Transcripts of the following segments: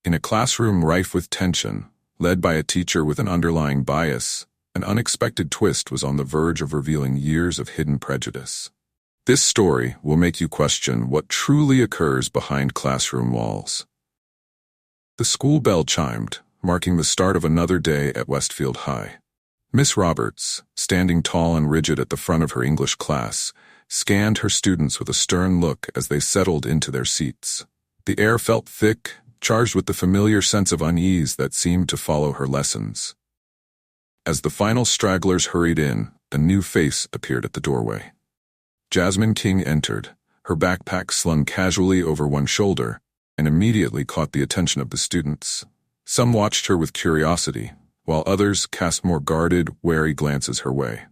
In a classroom rife with tension, led by a teacher with an underlying bias, an unexpected twist was on the verge of revealing years of hidden prejudice. This story will make you question what truly occurs behind classroom walls. The school bell chimed, marking the start of another day at Westfield High. Miss Roberts, standing tall and rigid at the front of her English class, scanned her students with a stern look as they settled into their seats. The air felt thick, charged with the familiar sense of unease that seemed to follow her lessons. As the final stragglers hurried in, a new face appeared at the doorway. Jasmine King entered, her backpack slung casually over one shoulder, and immediately caught the attention of the students. Some watched her with curiosity, while others cast more guarded, wary glances her way.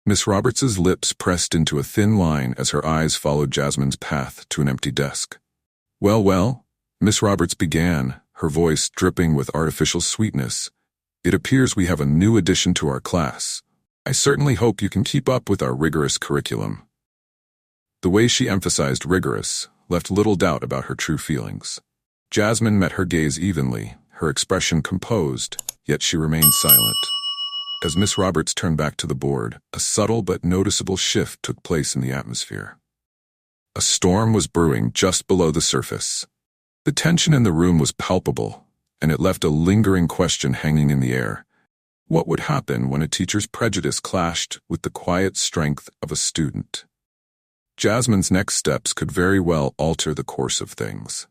Miss Roberts's lips pressed into a thin line as her eyes followed Jasmine's path to an empty desk. Well, Miss Roberts began, her voice dripping with artificial sweetness. It appears we have a new addition to our class. I certainly hope you can keep up with our rigorous curriculum. The way she emphasized rigorous left little doubt about her true feelings. Jasmine met her gaze evenly, her expression composed, yet she remained silent. As Miss Roberts turned back to the board, a subtle but noticeable shift took place in the atmosphere. A storm was brewing just below the surface. The tension in the room was palpable, and it left a lingering question hanging in the air. What would happen when a teacher's prejudice clashed with the quiet strength of a student? Jasmine's next steps could very well alter the course of things.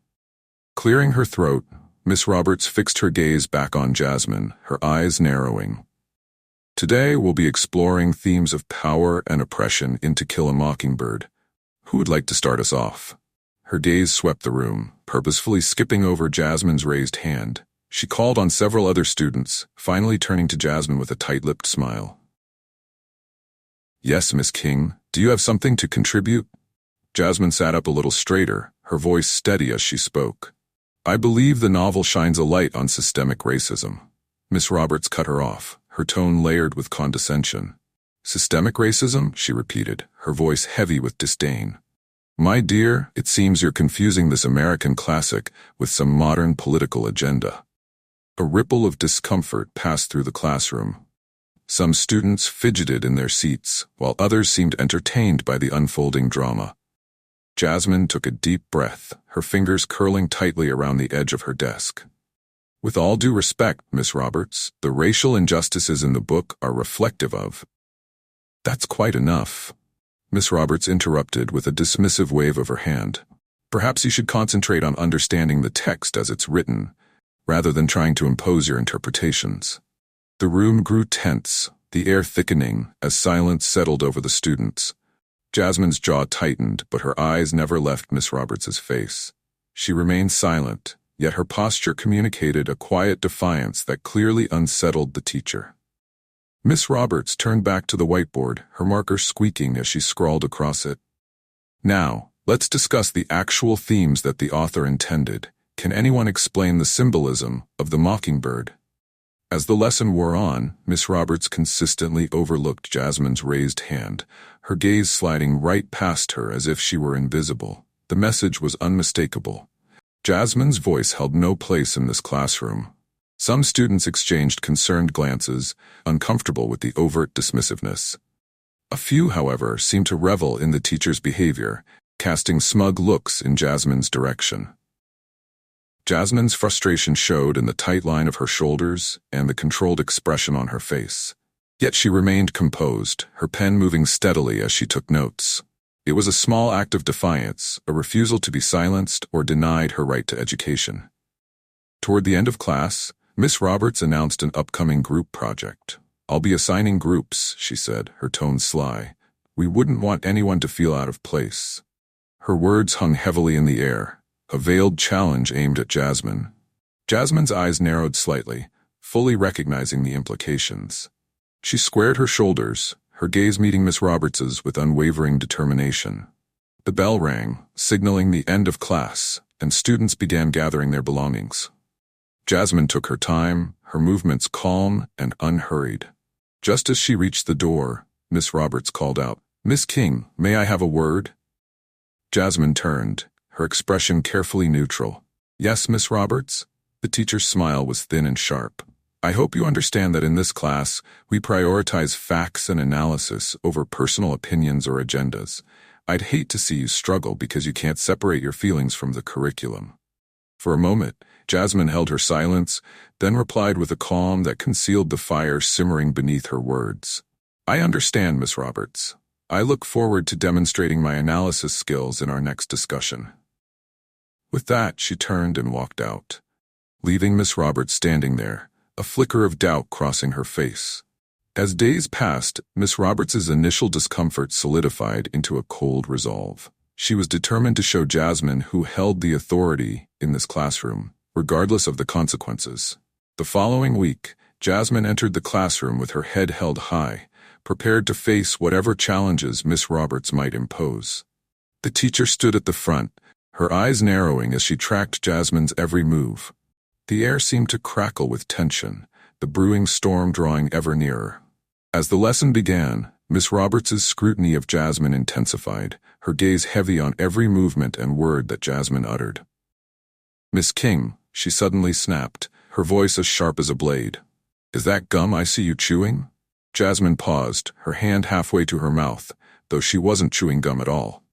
Clearing her throat, Miss Roberts fixed her gaze back on Jasmine, her eyes narrowing. Today we'll be exploring themes of power and oppression in To Kill a Mockingbird. Who would like to start us off? Her gaze swept the room, purposefully skipping over Jasmine's raised hand. She called on several other students, finally turning to Jasmine with a tight-lipped smile. Yes, Miss King, do you have something to contribute? Jasmine sat up a little straighter, her voice steady as she spoke. I believe the novel shines a light on systemic racism. Miss Roberts cut her off, her tone layered with condescension. Systemic racism? She repeated, her voice heavy with disdain. My dear, it seems you're confusing this American classic with some modern political agenda. A ripple of discomfort passed through the classroom. Some students fidgeted in their seats, while others seemed entertained by the unfolding drama. Jasmine took a deep breath, her fingers curling tightly around the edge of her desk. With all due respect, Miss Roberts, the racial injustices in the book are reflective of. That's quite enough. Miss Roberts interrupted with a dismissive wave of her hand. Perhaps you should concentrate on understanding the text as it's written, rather than trying to impose your interpretations. The room grew tense, the air thickening as silence settled over the students. Jasmine's jaw tightened, but her eyes never left Miss Roberts's face. She remained silent, yet her posture communicated a quiet defiance that clearly unsettled the teacher. Miss Roberts turned back to the whiteboard, her marker squeaking as she scrawled across it. Now, let's discuss the actual themes that the author intended. Can anyone explain the symbolism of the mockingbird? As the lesson wore on, Miss Roberts consistently overlooked Jasmine's raised hand, her gaze sliding right past her as if she were invisible. The message was unmistakable. Jasmine's voice held no place in this classroom. Some students exchanged concerned glances, uncomfortable with the overt dismissiveness. A few, however, seemed to revel in the teacher's behavior, casting smug looks in Jasmine's direction. Jasmine's frustration showed in the tight line of her shoulders and the controlled expression on her face. Yet she remained composed, her pen moving steadily as she took notes. It was a small act of defiance, a refusal to be silenced or denied her right to education. Toward the end of class, Miss Roberts announced an upcoming group project. I'll be assigning groups, she said, her tone sly. We wouldn't want anyone to feel out of place. Her words hung heavily in the air, a veiled challenge aimed at Jasmine. Jasmine's eyes narrowed slightly, fully recognizing the implications. She squared her shoulders, her gaze meeting Miss Roberts's with unwavering determination. The bell rang, signaling the end of class, and students began gathering their belongings. Jasmine took her time, her movements calm and unhurried. Just as she reached the door, Miss Roberts called out, Miss King, may I have a word? Jasmine turned, her expression carefully neutral. Yes, Miss Roberts? The teacher's smile was thin and sharp. I hope you understand that in this class, we prioritize facts and analysis over personal opinions or agendas. I'd hate to see you struggle because you can't separate your feelings from the curriculum. For a moment, Jasmine held her silence, then replied with a calm that concealed the fire simmering beneath her words. I understand, Miss Roberts. I look forward to demonstrating my analysis skills in our next discussion. With that, she turned and walked out, leaving Miss Roberts standing there, a flicker of doubt crossing her face. As days passed, Miss Roberts's initial discomfort solidified into a cold resolve. She was determined to show Jasmine who held the authority in this classroom, regardless of the consequences. The following week, Jasmine entered the classroom with her head held high, prepared to face whatever challenges Miss Roberts might impose. The teacher stood at the front, her eyes narrowing as she tracked Jasmine's every move. The air seemed to crackle with tension, the brewing storm drawing ever nearer. As the lesson began, Miss Roberts's scrutiny of Jasmine intensified, her gaze heavy on every movement and word that Jasmine uttered. Miss King, she suddenly snapped, her voice as sharp as a blade. Is that gum I see you chewing? Jasmine paused, her hand halfway to her mouth, though she wasn't chewing gum at all.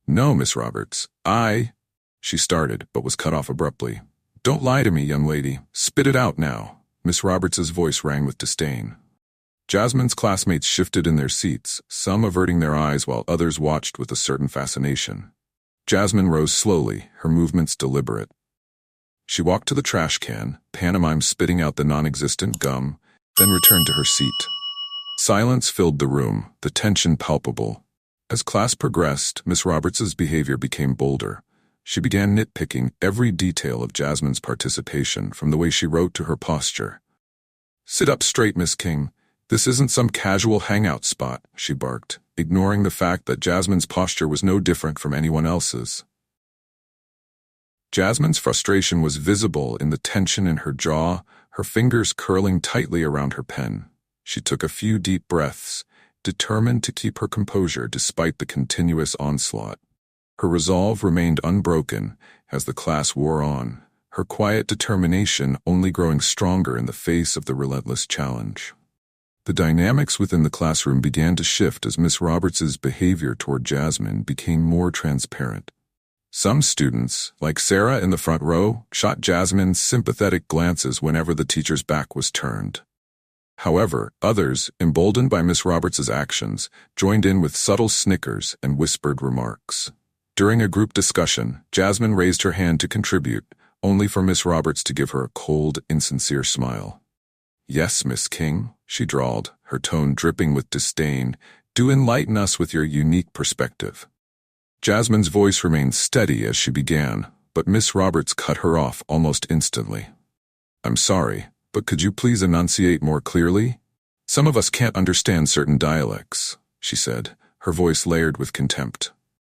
No, Miss Roberts, she started, but was cut off abruptly. Don't lie to me, young lady. Spit it out now. Miss Roberts's voice rang with disdain. Jasmine's classmates shifted in their seats, some averting their eyes while others watched with a certain fascination. Jasmine rose slowly, her movements deliberate. She walked to the trash can, pantomime spitting out the non-existent gum, then returned to her seat. Silence filled the room, the tension palpable. As class progressed, Miss Roberts's behavior became bolder. She began nitpicking every detail of Jasmine's participation, from the way she wrote to her posture. Sit up straight, Miss King. This isn't some casual hangout spot, she barked, ignoring the fact that Jasmine's posture was no different from anyone else's. Jasmine's frustration was visible in the tension in her jaw, her fingers curling tightly around her pen. She took a few deep breaths, determined to keep her composure despite the continuous onslaught. Her resolve remained unbroken as the class wore on, her quiet determination only growing stronger in the face of the relentless challenge. The dynamics within the classroom began to shift as Miss Roberts's behavior toward Jasmine became more transparent. Some students, like Sarah in the front row, shot Jasmine sympathetic glances whenever the teacher's back was turned. However, others, emboldened by Miss Roberts's actions, joined in with subtle snickers and whispered remarks. During a group discussion, Jasmine raised her hand to contribute, only for Miss Roberts to give her a cold, insincere smile. Yes, Miss King, she drawled, her tone dripping with disdain, do enlighten us with your unique perspective. Jasmine's voice remained steady as she began, but Miss Roberts cut her off almost instantly. I'm sorry, but could you please enunciate more clearly? Some of us can't understand certain dialects, she said, her voice layered with contempt.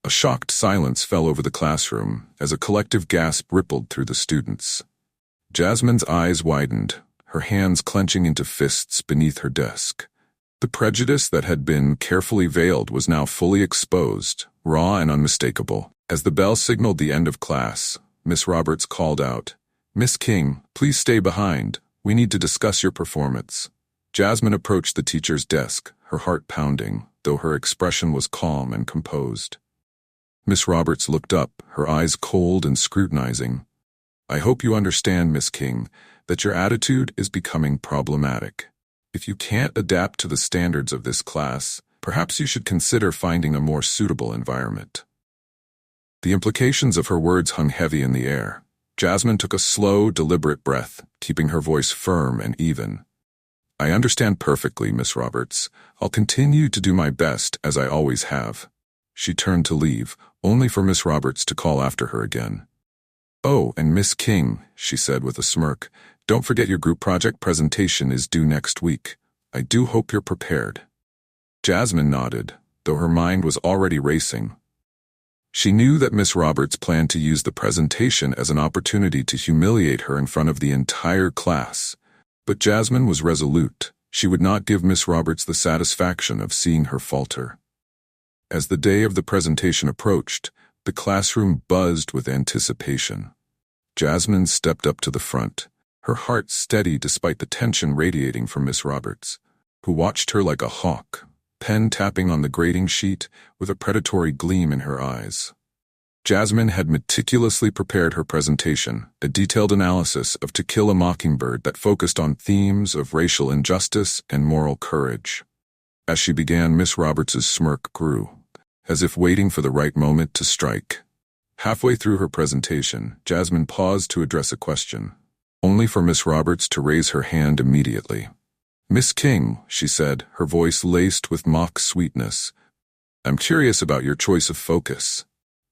A shocked silence fell over the classroom as a collective gasp rippled through the students. Jasmine's eyes widened, her hands clenching into fists beneath her desk. The prejudice that had been carefully veiled was now fully exposed, raw and unmistakable. As the bell signaled the end of class, Miss Roberts called out, Miss King, please stay behind. We need to discuss your performance. Jasmine approached the teacher's desk, her heart pounding, though her expression was calm and composed. Miss Roberts looked up, her eyes cold and scrutinizing. I hope you understand, Miss King, that your attitude is becoming problematic. If you can't adapt to the standards of this class, perhaps you should consider finding a more suitable environment. The implications of her words hung heavy in the air. Jasmine took a slow, deliberate breath, keeping her voice firm and even. I understand perfectly, Miss Roberts. I'll continue to do my best, as I always have. She turned to leave, only for Miss Roberts to call after her again. Oh, and Miss King, she said with a smirk, don't forget your group project presentation is due next week. I do hope you're prepared. Jasmine nodded, though her mind was already racing. She knew that Miss Roberts planned to use the presentation as an opportunity to humiliate her in front of the entire class. But Jasmine was resolute. She would not give Miss Roberts the satisfaction of seeing her falter. As the day of the presentation approached, the classroom buzzed with anticipation. Jasmine stepped up to the front, her heart steady despite the tension radiating from Miss Roberts, who watched her like a hawk, pen tapping on the grading sheet with a predatory gleam in her eyes. Jasmine had meticulously prepared her presentation, a detailed analysis of To Kill a Mockingbird that focused on themes of racial injustice and moral courage. As she began, Miss Roberts's smirk grew, as if waiting for the right moment to strike. Halfway through her presentation, Jasmine paused to address a question, only for Miss Roberts to raise her hand immediately. "Miss King," she said, her voice laced with mock sweetness, "I'm curious about your choice of focus.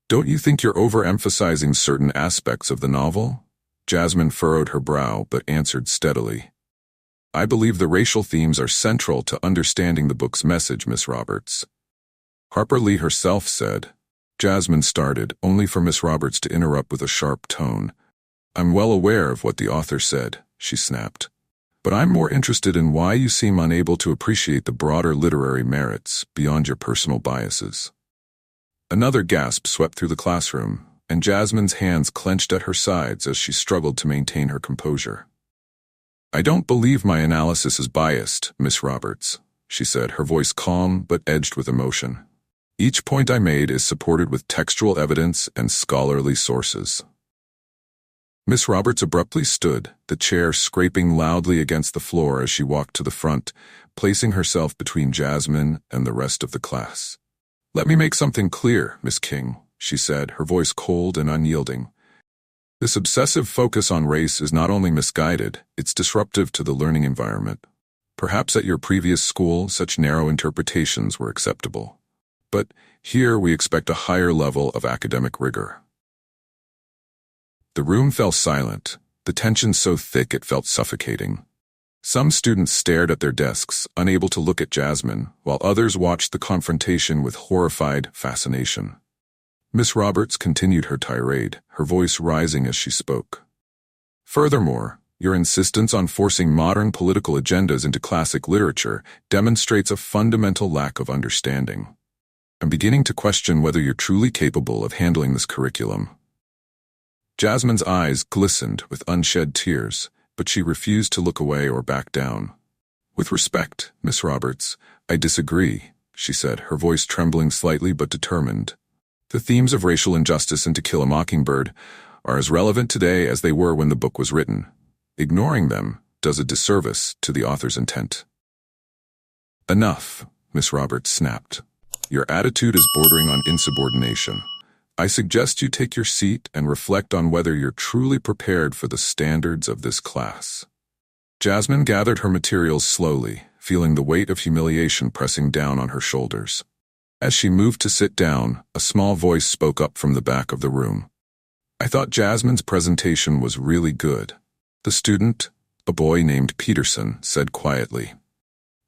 Don't you think you're overemphasizing certain aspects of the novel?" Jasmine furrowed her brow but answered steadily, "I believe the racial themes are central to understanding the book's message, Miss Roberts." Harper Lee herself said. Jasmine started, only for Miss Roberts to interrupt with a sharp tone. "I'm well aware of what the author said," she snapped. "But I'm more interested in why you seem unable to appreciate the broader literary merits beyond your personal biases." Another gasp swept through the classroom, and Jasmine's hands clenched at her sides as she struggled to maintain her composure. "I don't believe my analysis is biased, Miss Roberts," she said, her voice calm but edged with emotion. "Each point I made is supported with textual evidence and scholarly sources." Miss Roberts abruptly stood, the chair scraping loudly against the floor as she walked to the front, placing herself between Jasmine and the rest of the class. "Let me make something clear, Miss King," she said, her voice cold and unyielding. "This obsessive focus on race is not only misguided, it's disruptive to the learning environment. Perhaps at your previous school, such narrow interpretations were acceptable. But here we expect a higher level of academic rigor." The room fell silent, the tension so thick it felt suffocating. Some students stared at their desks, unable to look at Jasmine, while others watched the confrontation with horrified fascination. Miss Roberts continued her tirade, her voice rising as she spoke. "Furthermore, your insistence on forcing modern political agendas into classic literature demonstrates a fundamental lack of understanding. I'm beginning to question whether you're truly capable of handling this curriculum." Jasmine's eyes glistened with unshed tears, but she refused to look away or back down. "With respect, Miss Roberts, I disagree," she said, her voice trembling slightly but determined. "The themes of racial injustice in To Kill a Mockingbird are as relevant today as they were when the book was written. Ignoring them does a disservice to the author's intent." "Enough," Miss Roberts snapped. "Your attitude is bordering on insubordination. I suggest you take your seat and reflect on whether you're truly prepared for the standards of this class." Jasmine gathered her materials slowly, feeling the weight of humiliation pressing down on her shoulders. As she moved to sit down, a small voice spoke up from the back of the room. "I thought Jasmine's presentation was really good." The student, a boy named Peterson, said quietly.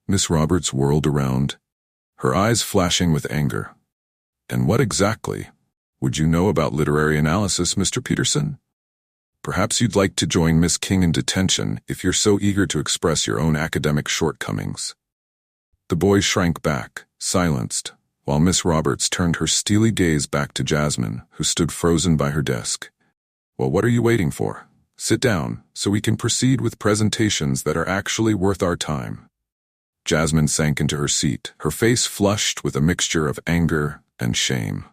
Miss Roberts whirled around, her eyes flashing with anger. "And what exactly would you know about literary analysis, Mr. Peterson? Perhaps you'd like to join Miss King in detention if you're so eager to express your own academic shortcomings." The boy shrank back, silenced, while Miss Roberts turned her steely gaze back to Jasmine, who stood frozen by her desk. "Well, what are you waiting for? Sit down, so we can proceed with presentations that are actually worth our time." Jasmine sank into her seat, her face flushed with a mixture of anger and shame.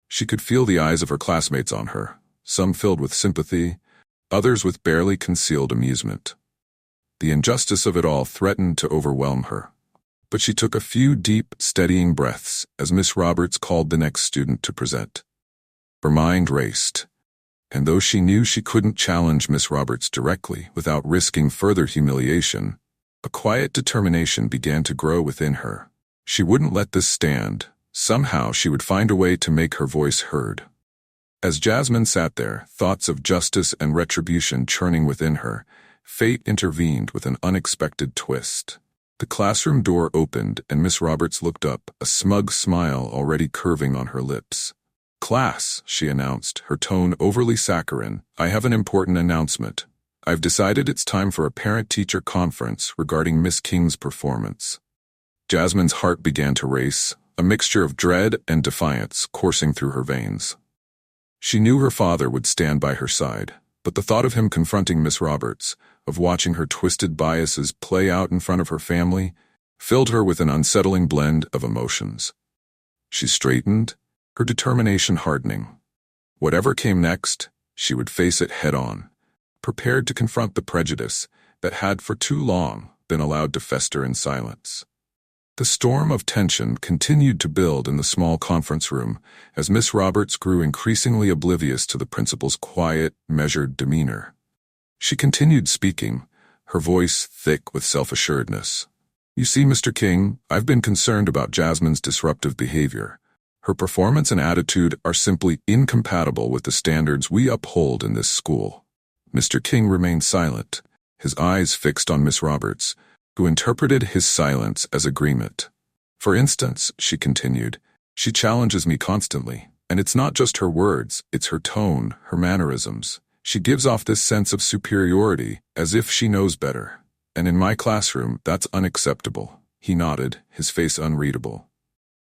She could feel the eyes of her classmates on her, some filled with sympathy, others with barely concealed amusement. The injustice of it all threatened to overwhelm her. But she took a few deep, steadying breaths as Miss Roberts called the next student to present. Her mind raced, and though she knew she couldn't challenge Miss Roberts directly without risking further humiliation, a quiet determination began to grow within her. She wouldn't let this stand. Somehow she would find a way to make her voice heard. As Jasmine sat there, thoughts of justice and retribution churning within her, fate intervened with an unexpected twist. The classroom door opened and Miss Roberts looked up, a smug smile already curving on her lips. "Class," she announced, her tone overly saccharine, "I have an important announcement. I've decided it's time for a parent-teacher conference regarding Miss King's performance." Jasmine's heart began to race, a mixture of dread and defiance coursing through her veins. She knew her father would stand by her side, but the thought of him confronting Miss Roberts, of watching her twisted biases play out in front of her family, filled her with an unsettling blend of emotions. She straightened, her determination hardening. Whatever came next, she would face it head-on, prepared to confront the prejudice that had for too long been allowed to fester in silence. The storm of tension continued to build in the small conference room as Miss Roberts grew increasingly oblivious to the principal's quiet, measured demeanor. She continued speaking, her voice thick with self-assuredness. "You see, Mr. King, I've been concerned about Jasmine's disruptive behavior. Her performance and attitude are simply incompatible with the standards we uphold in this school." Mr. King remained silent, his eyes fixed on Miss Roberts, who interpreted his silence as agreement. "For instance," she continued, "she challenges me constantly, and it's not just her words, it's her tone, her mannerisms. She gives off this sense of superiority, as if she knows better. And in my classroom, that's unacceptable." He nodded, his face unreadable.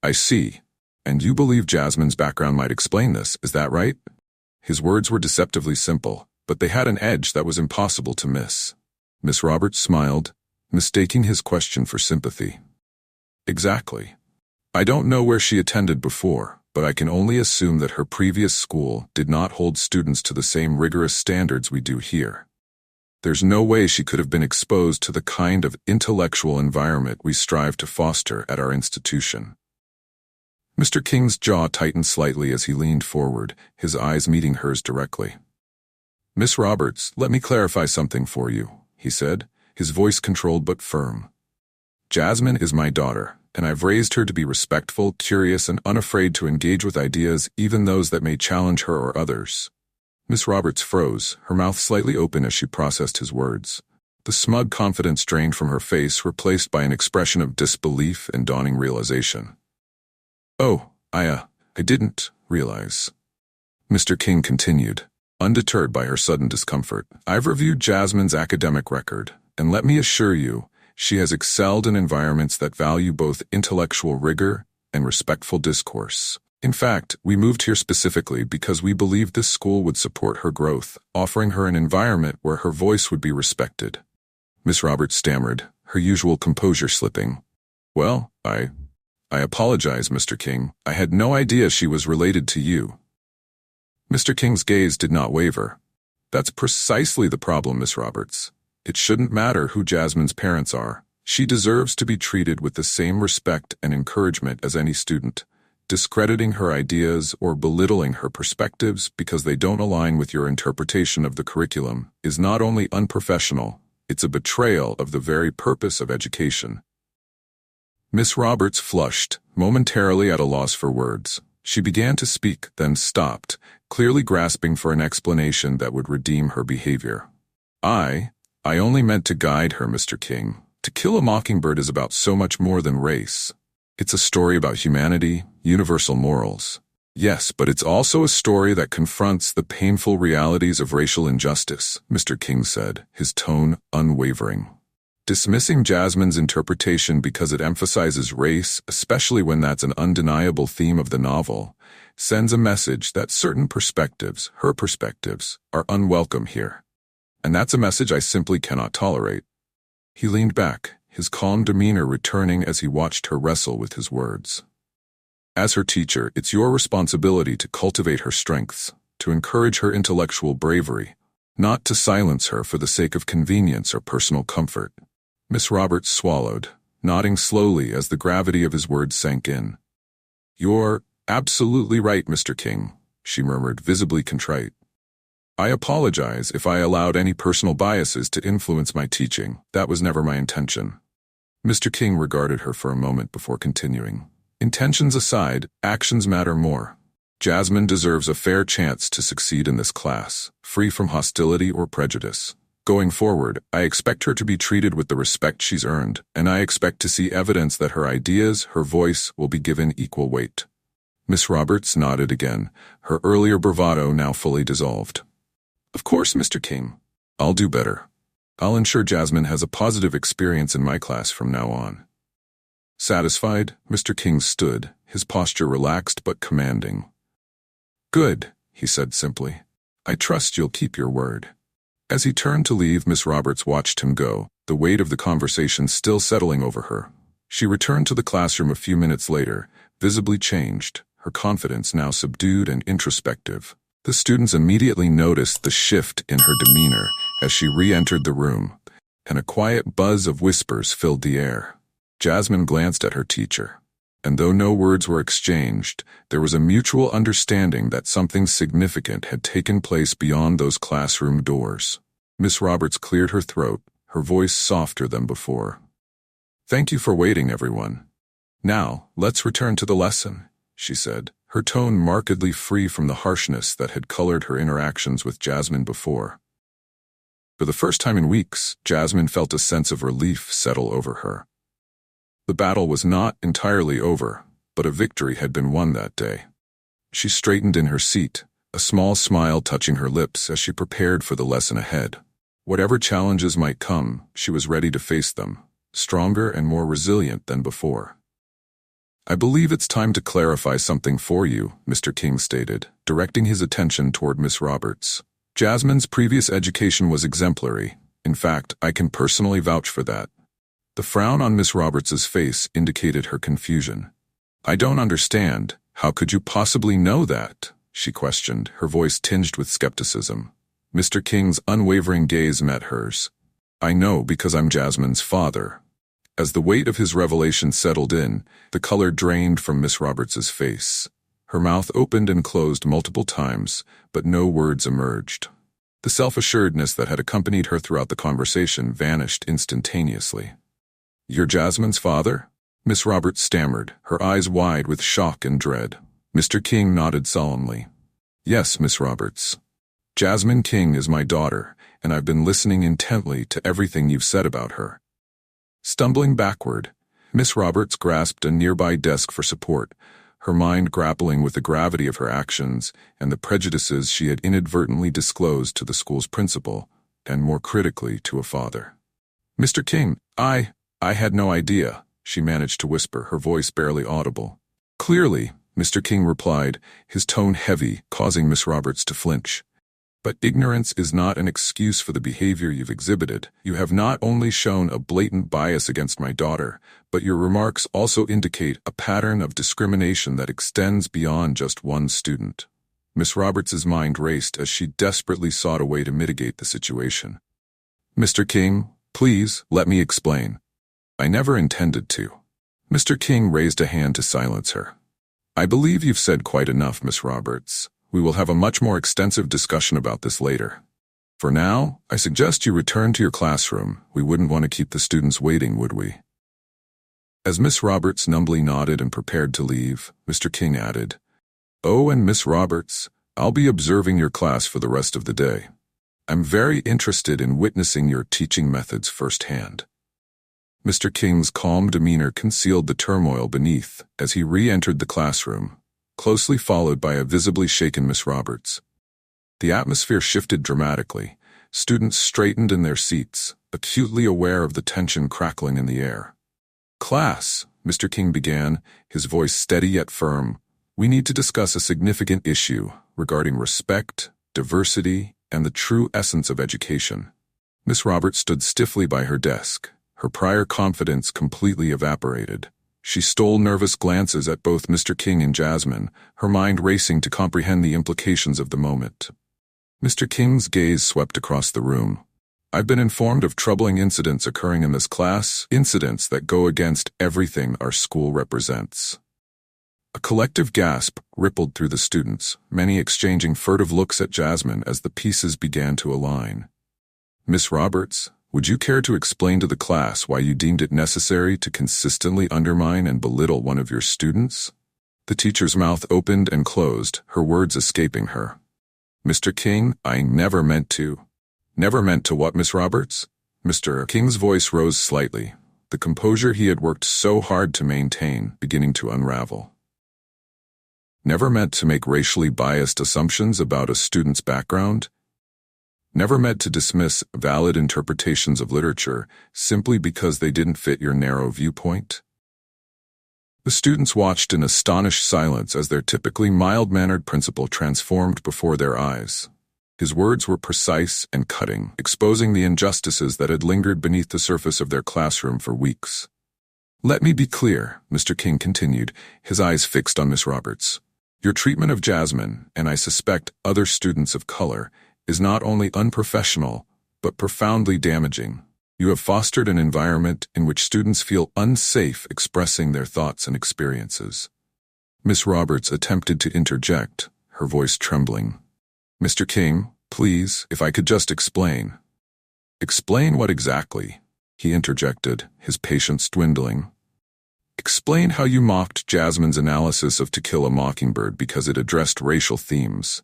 "I see. And you believe Jasmine's background might explain this, is that right?" His words were deceptively simple, but they had an edge that was impossible to miss. Miss Roberts smiled, mistaking his question for sympathy. "Exactly. I don't know where she attended before, but I can only assume that her previous school did not hold students to the same rigorous standards we do here. There's no way she could have been exposed to the kind of intellectual environment we strive to foster at our institution." Mr. King's jaw tightened slightly as he leaned forward, his eyes meeting hers directly. "Miss Roberts, let me clarify something for you," he said, his voice controlled but firm. "Jasmine is my daughter, and I've raised her to be respectful, curious, and unafraid to engage with ideas, even those that may challenge her or others." Miss Roberts froze, her mouth slightly open as she processed his words. The smug confidence drained from her face, replaced by an expression of disbelief and dawning realization. "Oh, I didn't realize." Mr. King continued, undeterred by her sudden discomfort. "I've reviewed Jasmine's academic record, and let me assure you, she has excelled in environments that value both intellectual rigor and respectful discourse. In fact, we moved here specifically because we believed this school would support her growth, offering her an environment where her voice would be respected." Miss Roberts stammered, her usual composure slipping. "Well, I apologize, Mr. King. I had no idea she was related to you." Mr. King's gaze did not waver. "That's precisely the problem, Miss Roberts. It shouldn't matter who Jasmine's parents are. She deserves to be treated with the same respect and encouragement as any student. Discrediting her ideas or belittling her perspectives because they don't align with your interpretation of the curriculum is not only unprofessional, it's a betrayal of the very purpose of education." Miss Roberts flushed, momentarily at a loss for words. She began to speak, then stopped, clearly grasping for an explanation that would redeem her behavior. I only meant to guide her, Mr. King. To Kill a Mockingbird is about so much more than race. It's a story about humanity, universal morals. Yes, but it's also a story that confronts the painful realities of racial injustice, Mr. King said, his tone unwavering. Dismissing Jasmine's interpretation because it emphasizes race, especially when that's an undeniable theme of the novel, sends a message that certain perspectives, her perspectives, are unwelcome here. And that's a message I simply cannot tolerate. He leaned back, his calm demeanor returning as he watched her wrestle with his words. As her teacher, it's your responsibility to cultivate her strengths, to encourage her intellectual bravery, not to silence her for the sake of convenience or personal comfort. Miss Roberts swallowed, nodding slowly as the gravity of his words sank in. "You're absolutely right, Mr. King," she murmured, visibly contrite. "I apologize if I allowed any personal biases to influence my teaching. That was never my intention." Mr. King regarded her for a moment before continuing. "Intentions aside, actions matter more. Jasmine deserves a fair chance to succeed in this class, free from hostility or prejudice. Going forward, I expect her to be treated with the respect she's earned, and I expect to see evidence that her ideas, her voice, will be given equal weight." Miss Roberts nodded again, her earlier bravado now fully dissolved. "Of course, Mr. King. I'll do better. I'll ensure Jasmine has a positive experience in my class from now on." Satisfied, Mr. King stood, his posture relaxed but commanding. "Good," he said simply. I trust you'll keep your word." As he turned to leave, Miss Roberts watched him go, the weight of the conversation still settling over her. She returned to the classroom a few minutes later, visibly changed, her confidence now subdued and introspective. The students immediately noticed the shift in her demeanor as she re-entered the room, and a quiet buzz of whispers filled the air. Jasmine glanced at her teacher, and though no words were exchanged, there was a mutual understanding that something significant had taken place beyond those classroom doors. Miss Roberts cleared her throat, her voice softer than before. "Thank you for waiting, everyone. Now, let's return to the lesson," she said, her tone markedly free from the harshness that had colored her interactions with Jasmine before. For the first time in weeks, Jasmine felt a sense of relief settle over her. The battle was not entirely over, but a victory had been won that day. She straightened in her seat, a small smile touching her lips as she prepared for the lesson ahead. Whatever challenges might come, she was ready to face them, stronger and more resilient than before. "I believe it's time to clarify something for you," Mr. King stated, directing his attention toward Miss Roberts. "Jasmine's previous education was exemplary. In fact, I can personally vouch for that." The frown on Miss Roberts's face indicated her confusion. "I don't understand. How could you possibly know that?" she questioned, her voice tinged with skepticism. Mr. King's unwavering gaze met hers. "I know because I'm Jasmine's father." As the weight of his revelation settled in, the color drained from Miss Roberts's face. Her mouth opened and closed multiple times, but no words emerged. The self-assuredness that had accompanied her throughout the conversation vanished instantaneously. "You're Jasmine's father?" Miss Roberts stammered, her eyes wide with shock and dread. Mr. King nodded solemnly. "Yes, Miss Roberts. Jasmine King is my daughter, and I've been listening intently to everything you've said about her." Stumbling backward, Miss Roberts grasped a nearby desk for support, her mind grappling with the gravity of her actions and the prejudices she had inadvertently disclosed to the school's principal, and more critically to a father. "Mr. King, I had no idea," she managed to whisper, her voice barely audible. "Clearly," Mr. King replied, his tone heavy, causing Miss Roberts to flinch. "But ignorance is not an excuse for the behavior you've exhibited. You have not only shown a blatant bias against my daughter, but your remarks also indicate a pattern of discrimination that extends beyond just one student." Miss Roberts's mind raced as she desperately sought a way to mitigate the situation. "Mr. King, please, let me explain. I never intended to." Mr. King raised a hand to silence her. "I believe you've said quite enough, Miss Roberts. We will have a much more extensive discussion about this later. For now, I suggest you return to your classroom. We wouldn't want to keep the students waiting, would we?" As Miss Roberts numbly nodded and prepared to leave, Mr. King added, "Oh, and Miss Roberts, I'll be observing your class for the rest of the day. I'm very interested in witnessing your teaching methods firsthand." Mr. King's calm demeanor concealed the turmoil beneath as he re-entered the classroom, closely followed by a visibly shaken Miss Roberts. The atmosphere shifted dramatically. Students straightened in their seats, acutely aware of the tension crackling in the air. "Class," Mr. King began, his voice steady yet firm, "we need to discuss a significant issue regarding respect, diversity, and the true essence of education." Miss Roberts stood stiffly by her desk, her prior confidence completely evaporated. She stole nervous glances at both Mr. King and Jasmine, her mind racing to comprehend the implications of the moment. Mr. King's gaze swept across the room. "I've been informed of troubling incidents occurring in this class, incidents that go against everything our school represents." A collective gasp rippled through the students, many exchanging furtive looks at Jasmine as the pieces began to align. "Miss Roberts, would you care to explain to the class why you deemed it necessary to consistently undermine and belittle one of your students?" The teacher's mouth opened and closed, her words escaping her. "Mr. King, I never meant to." "Never meant to what, Miss Roberts?" Mr. King's voice rose slightly, the composure he had worked so hard to maintain beginning to unravel. "Never meant to make racially biased assumptions about a student's background? Never meant to dismiss valid interpretations of literature simply because they didn't fit your narrow viewpoint?" The students watched in astonished silence as their typically mild-mannered principal transformed before their eyes. His words were precise and cutting, exposing the injustices that had lingered beneath the surface of their classroom for weeks. "Let me be clear," Mr. King continued, his eyes fixed on Miss Roberts. "Your treatment of Jasmine, and I suspect other students of color, is not only unprofessional, but profoundly damaging. You have fostered an environment in which students feel unsafe expressing their thoughts and experiences." Miss Roberts attempted to interject, her voice trembling. "Mr. King, please, if I could just explain." "Explain what exactly?" he interjected, his patience dwindling. "Explain how you mocked Jasmine's analysis of To Kill a Mockingbird because it addressed racial themes.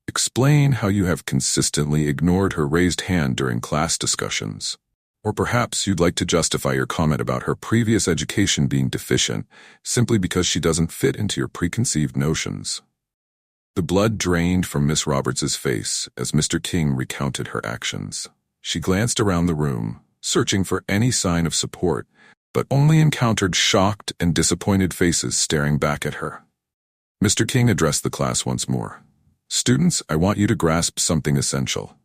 Explain how you have consistently ignored her raised hand during class discussions. Or perhaps you'd like to justify your comment about her previous education being deficient simply because she doesn't fit into your preconceived notions." The blood drained from Miss Roberts's face as Mr. King recounted her actions. She glanced around the room, searching for any sign of support, but only encountered shocked and disappointed faces staring back at her. Mr. King addressed the class once more. "Students, I want you to grasp something essential.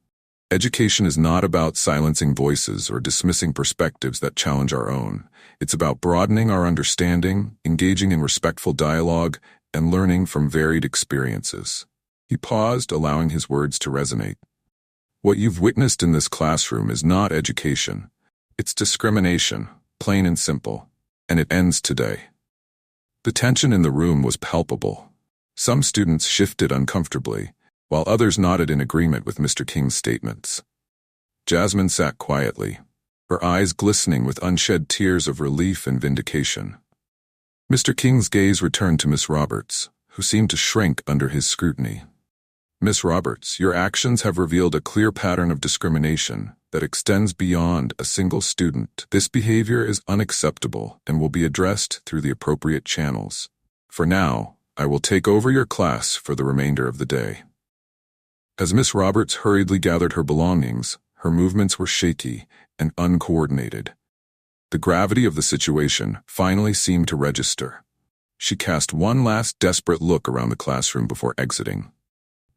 Education is not about silencing voices or dismissing perspectives that challenge our own. It's about broadening our understanding, engaging in respectful dialogue, and learning from varied experiences." He paused, allowing his words to resonate. "What you've witnessed in this classroom is not education. It's discrimination, plain and simple, and it ends today." The tension in the room was palpable. Some students shifted uncomfortably, while others nodded in agreement with Mr. King's statements. Jasmine sat quietly, her eyes glistening with unshed tears of relief and vindication. Mr. King's gaze returned to Miss Roberts, who seemed to shrink under his scrutiny. "Miss Roberts, your actions have revealed a clear pattern of discrimination that extends beyond a single student. This behavior is unacceptable and will be addressed through the appropriate channels. For now, I will take over your class for the remainder of the day." As Miss Roberts hurriedly gathered her belongings, her movements were shaky and uncoordinated. The gravity of the situation finally seemed to register. She cast one last desperate look around the classroom before exiting.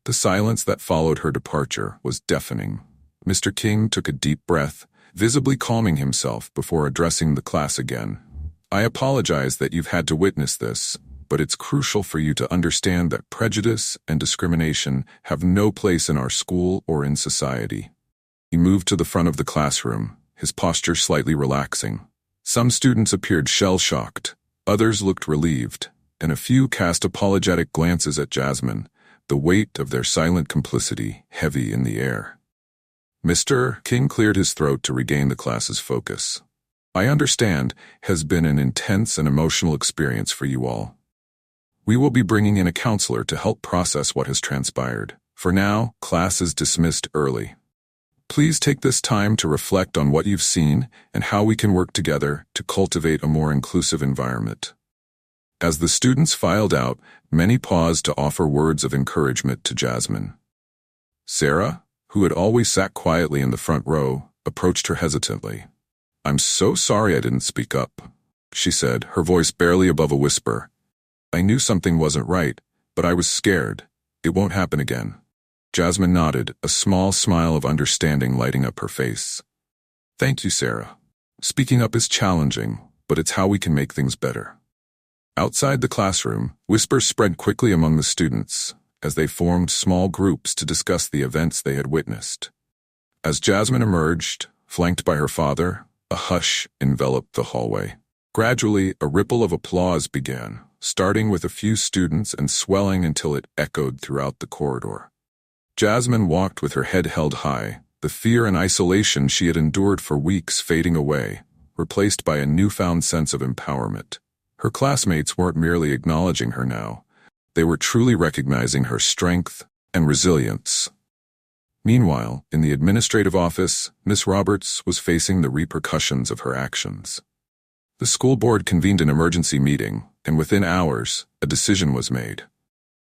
The silence that followed her departure was deafening. Mr. King took a deep breath, visibly calming himself before addressing the class again. "I apologize that you've had to witness this, but it's crucial for you to understand that prejudice and discrimination have no place in our school or in society." He moved to the front of the classroom, his posture slightly relaxing. Some students appeared shell-shocked, others looked relieved, and a few cast apologetic glances at Jasmine, the weight of their silent complicity heavy in the air. Mr. King cleared his throat to regain the class's focus. "I understand has been an intense and emotional experience for you all. We will be bringing in a counselor to help process what has transpired. For now, class is dismissed early. Please take this time to reflect on what you've seen and how we can work together to cultivate a more inclusive environment." As the students filed out, many paused to offer words of encouragement to Jasmine. Sarah, who had always sat quietly in the front row, approached her hesitantly. "I'm so sorry I didn't speak up," she said, her voice barely above a whisper. "I knew something wasn't right, but I was scared. It won't happen again." Jasmine nodded, a small smile of understanding lighting up her face. "Thank you, Sarah. Speaking up is challenging, but it's how we can make things better." Outside the classroom, whispers spread quickly among the students as they formed small groups to discuss the events they had witnessed. As Jasmine emerged, flanked by her father, a hush enveloped the hallway. Gradually, a ripple of applause began, starting with a few students and swelling until it echoed throughout the corridor. Jasmine walked with her head held high, the fear and isolation she had endured for weeks fading away, replaced by a newfound sense of empowerment. Her classmates weren't merely acknowledging her now, they were truly recognizing her strength and resilience. Meanwhile, in the administrative office, Miss Roberts was facing the repercussions of her actions. The school board convened an emergency meeting, and within hours, a decision was made.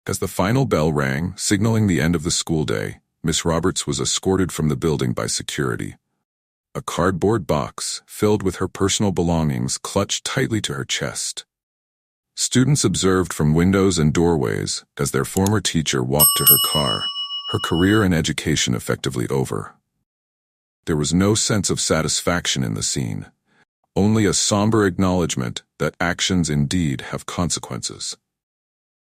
As the final bell rang, signaling the end of the school day, Miss Roberts was escorted from the building by security. A cardboard box, filled with her personal belongings, clutched tightly to her chest. Students observed from windows and doorways as their former teacher walked to her car, her career and education effectively over. There was no sense of satisfaction in the scene, only a somber acknowledgement that actions indeed have consequences.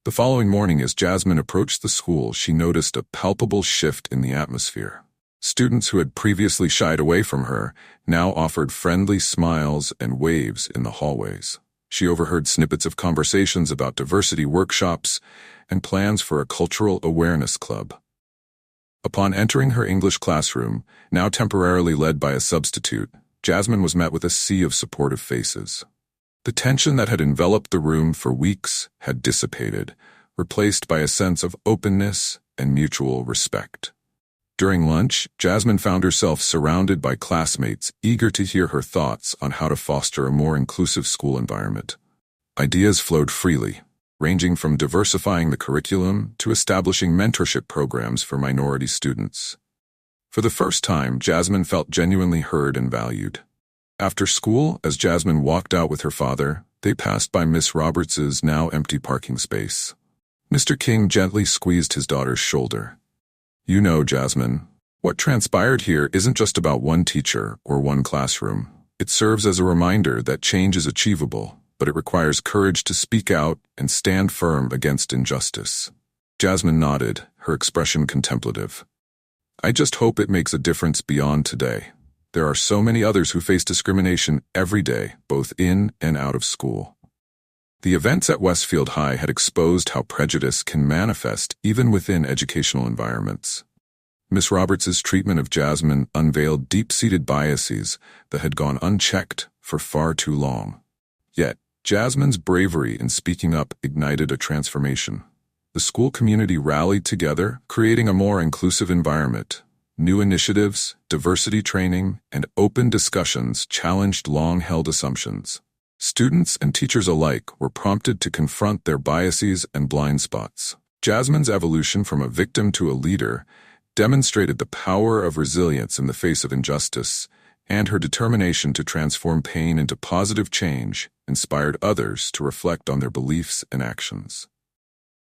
The following morning, as Jasmine approached the school, she noticed a palpable shift in the atmosphere. Students who had previously shied away from her now offered friendly smiles and waves in the hallways. She overheard snippets of conversations about diversity workshops and plans for a cultural awareness club. Upon entering her English classroom, now temporarily led by a substitute, Jasmine was met with a sea of supportive faces. The tension that had enveloped the room for weeks had dissipated, replaced by a sense of openness and mutual respect. During lunch, Jasmine found herself surrounded by classmates eager to hear her thoughts on how to foster a more inclusive school environment. Ideas flowed freely, ranging from diversifying the curriculum to establishing mentorship programs for minority students. For the first time, Jasmine felt genuinely heard and valued. After school, as Jasmine walked out with her father, they passed by Miss Roberts's now empty parking space. Mr. King gently squeezed his daughter's shoulder. "You know, Jasmine, what transpired here isn't just about one teacher or one classroom. It serves as a reminder that change is achievable, but it requires courage to speak out and stand firm against injustice." Jasmine nodded, her expression contemplative. "I just hope it makes a difference beyond today. There are so many others who face discrimination every day, both in and out of school." The events at Westfield High had exposed how prejudice can manifest even within educational environments. Miss Roberts's treatment of Jasmine unveiled deep-seated biases that had gone unchecked for far too long. Yet, Jasmine's bravery in speaking up ignited a transformation. The school community rallied together, creating a more inclusive environment. New initiatives, diversity training, and open discussions challenged long-held assumptions. Students and teachers alike were prompted to confront their biases and blind spots. Jasmine's evolution from a victim to a leader demonstrated the power of resilience in the face of injustice, and her determination to transform pain into positive change inspired others to reflect on their beliefs and actions.